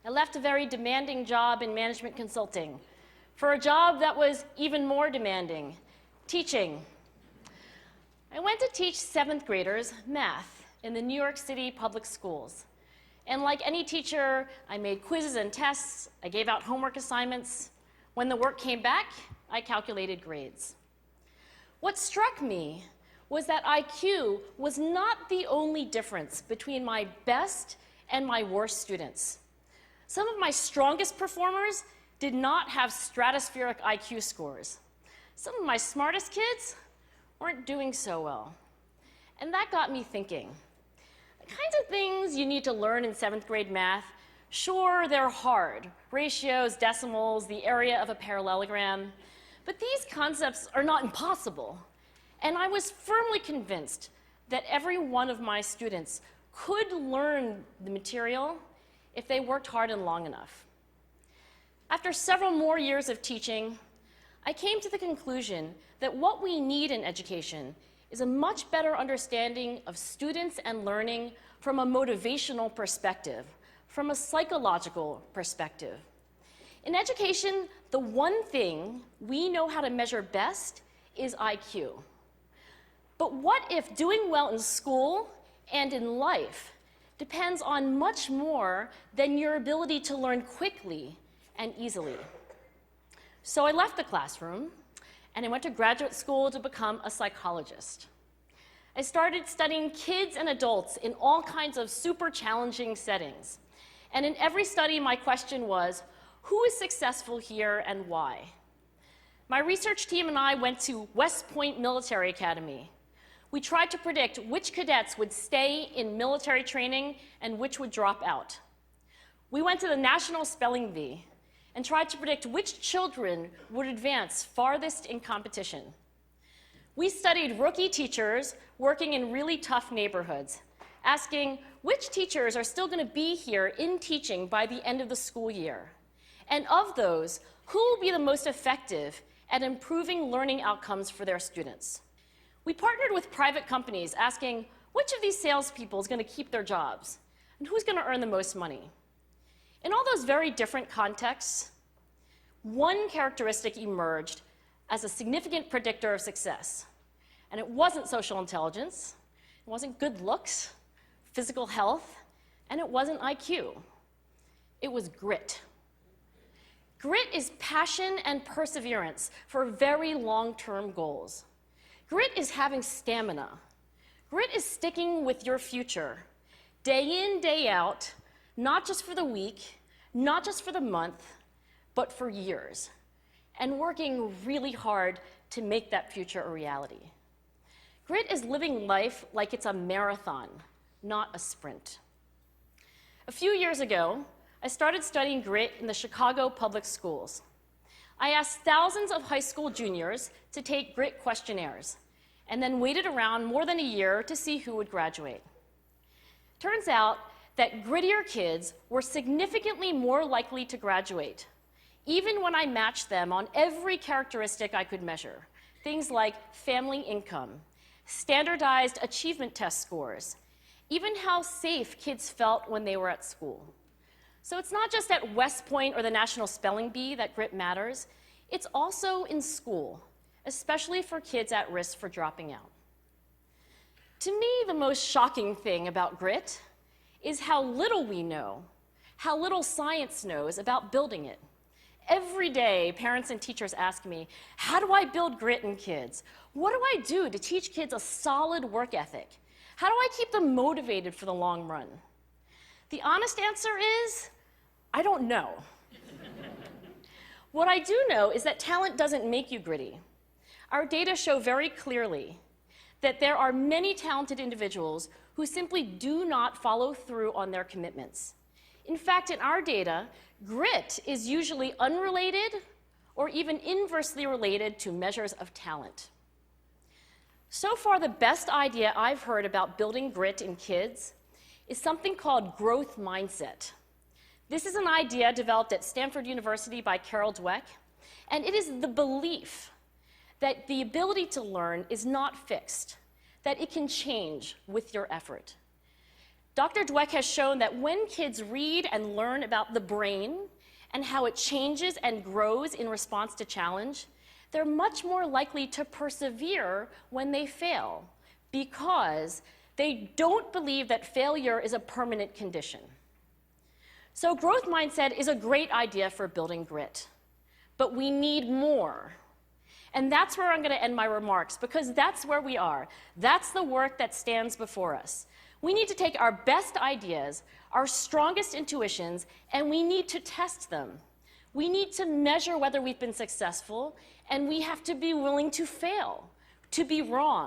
I left a very demanding job in management consulting for a job that was even more demanding, teaching. I went to teach 7th graders math in the New York City public schools. And like any teacher, I made quizzes and tests, I gave out homework assignments. When the work came back, I calculated grades. What struck me was that IQ was not the only difference between my best and my worst students. Some of my strongest performers did not have stratospheric IQ scores. Some of my smartest kids weren't doing so well. And that got me thinking. The kinds of things you need to learn in 7th grade math, sure, they're hard. Ratios, decimals, the area of a parallelogram. But these concepts are not impossible. And I was firmly convinced that every one of my students could learn the material if they worked hard and long enough. After several more years of teaching, I came to the conclusion that what we need in education is a much better understanding of students and learning from a motivational perspective, from a psychological perspective. In education, the one thing we know how to measure best is IQ. But what if doing well in school and in life depends on much more than your ability to learn quickly and easily? So I left the classroom and I went to graduate school to become a psychologist. I started studying kids and adults in all kinds of super challenging settings. And in every study, my question was, who is successful here and why? My research team and I went to West Point Military Academy. We tried to predict which cadets would stay in military training and which would drop out. We went to the National Spelling Bee and tried to predict which children would advance farthest in competition. We studied rookie teachers working in really tough neighborhoods, asking which teachers are still going to be here in teaching by the end of the school year. And of those, who will be the most effective at improving learning outcomes for their students? We partnered with private companies asking which of these salespeople is going to keep their jobs and who's going to earn the most money. In all those very different contexts, one characteristic emerged as a significant predictor of success. And it wasn't social intelligence, it wasn't good looks, physical health, and it wasn't IQ. It was grit. Grit is passion and perseverance for very long-term goals. Grit is having stamina. Grit is sticking with your future, day in, day out, not just for the week, not just for the month, but for years, and working really hard to make that future a reality. Grit is living life like it's a marathon, not a sprint. A few years ago, I started studying grit in the Chicago public schools. I asked thousands of high school juniors to take grit questionnaires, and then waited around more than a year to see who would graduate. Turns out that grittier kids were significantly more likely to graduate, even when I matched them on every characteristic I could measure, things like family income, standardized achievement test scores, even how safe kids felt when they were at school. So it's not just at West Point or the National Spelling Bee that grit matters, it's also in school, especially for kids at risk for dropping out. To me, the most shocking thing about grit is how little we know, how little science knows about building it. Every day, parents and teachers ask me, how do I build grit in kids? What do I do to teach kids a solid work ethic? How do I keep them motivated for the long run? The honest answer is, I don't know. What I do know is that talent doesn't make you gritty. Our data show very clearly that there are many talented individuals who simply do not follow through on their commitments. In fact, in our data, grit is usually unrelated or even inversely related to measures of talent. So far, the best idea I've heard about building grit in kids is something called growth mindset. This is an idea developed at Stanford University by Carol Dweck, and it is the belief that the ability to learn is not fixed, that it can change with your effort. Dr. Dweck has shown that when kids read and learn about the brain and how it changes and grows in response to challenge, they're much more likely to persevere when they fail because they don't believe that failure is a permanent condition. So growth mindset is a great idea for building grit, but we need more. And that's where I'm going to end my remarks, because that's where we are. That's the work that stands before us. We need to take our best ideas, our strongest intuitions, and we need to test them. We need to measure whether we've been successful, and we have to be willing to fail, to be wrong.